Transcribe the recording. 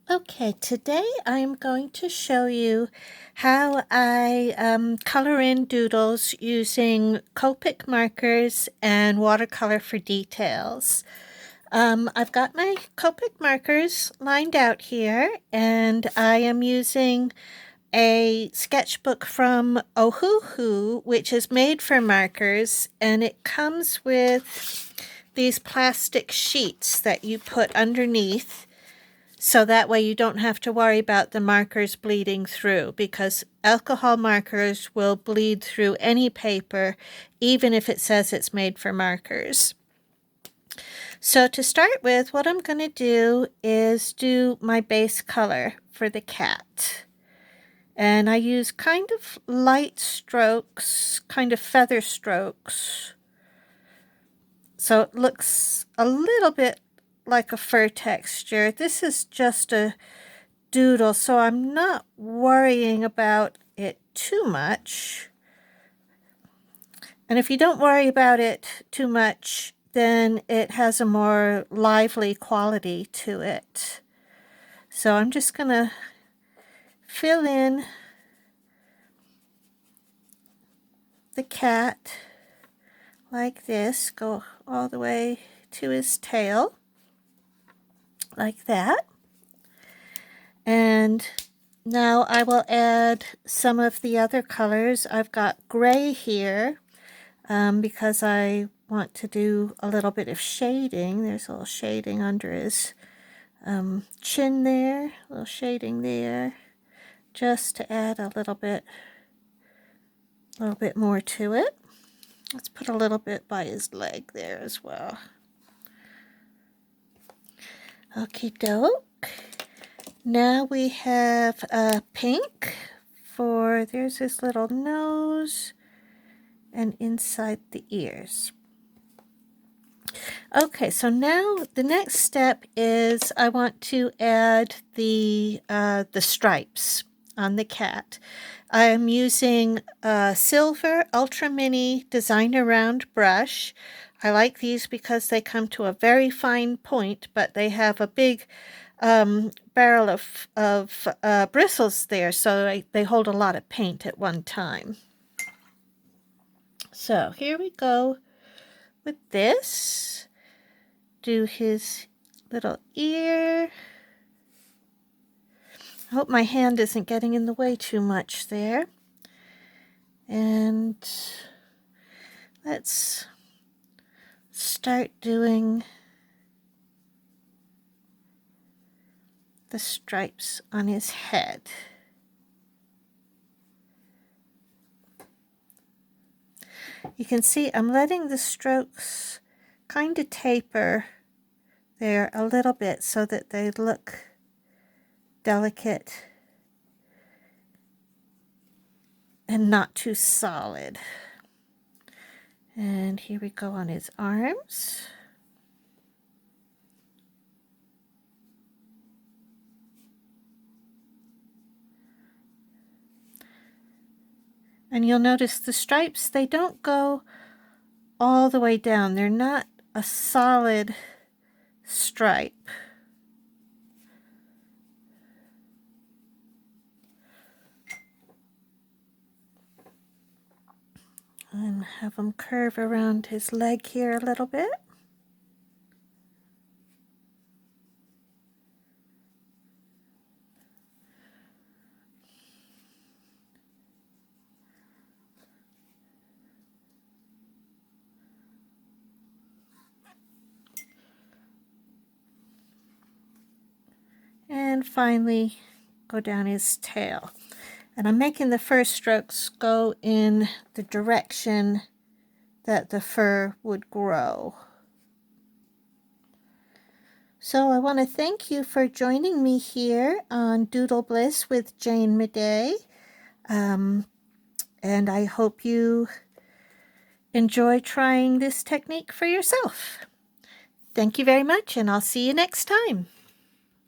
Okay, today I'm going to show you how I color in doodles using Copic markers and watercolor for details. I've got my Copic markers lined out here, and I am using a sketchbook from Ohuhu, which is made for markers, and it comes with these plastic sheets that you put underneath. So that way you don't have to worry about the markers bleeding through, because alcohol markers will bleed through any paper, even if it says it's made for markers. So to start with, what I'm going to do is do my base color for the cat. And I use kind of light strokes, kind of feather strokes. So it looks a little bit like a fur texture. This is just a doodle, so I'm not worrying about it too much. And if you don't worry about it too much, then it has a more lively quality to it. So I'm just going to fill in the cat like this, go all the way to his tail, like that. And now I will add some of the other colors. I've got gray here because I want to do a little bit of shading. There's a little shading under his chin there, a little shading there, just to add a little bit more to it. Let's put a little bit by his leg there as well. Okie doke. Now we have pink for, there's his little nose and inside the ears. Okay, so now the next step is I want to add the stripes on the cat. I am using a silver Ultra Mini Designer Round brush. I like these because they come to a very fine point, but they have a big barrel of bristles there, so they hold a lot of paint at one time. So here we go with this. Do his little ear. I hope my hand isn't getting in the way too much there. And let's start doing the stripes on his head. You can see I'm letting the strokes kind of taper there a little bit so that they look delicate and not too solid. And here we go on his arms. And you'll notice the stripes, they don't go all the way down. They're not a solid stripe. And have them curve around his leg here a little bit. And finally go down his tail. And I'm making the first strokes go in the direction that the fur would grow. So I want to thank you for joining me here on Doodle Bliss with Jane Midday. And I hope you enjoy trying this technique for yourself. Thank you very much, and I'll see you next time.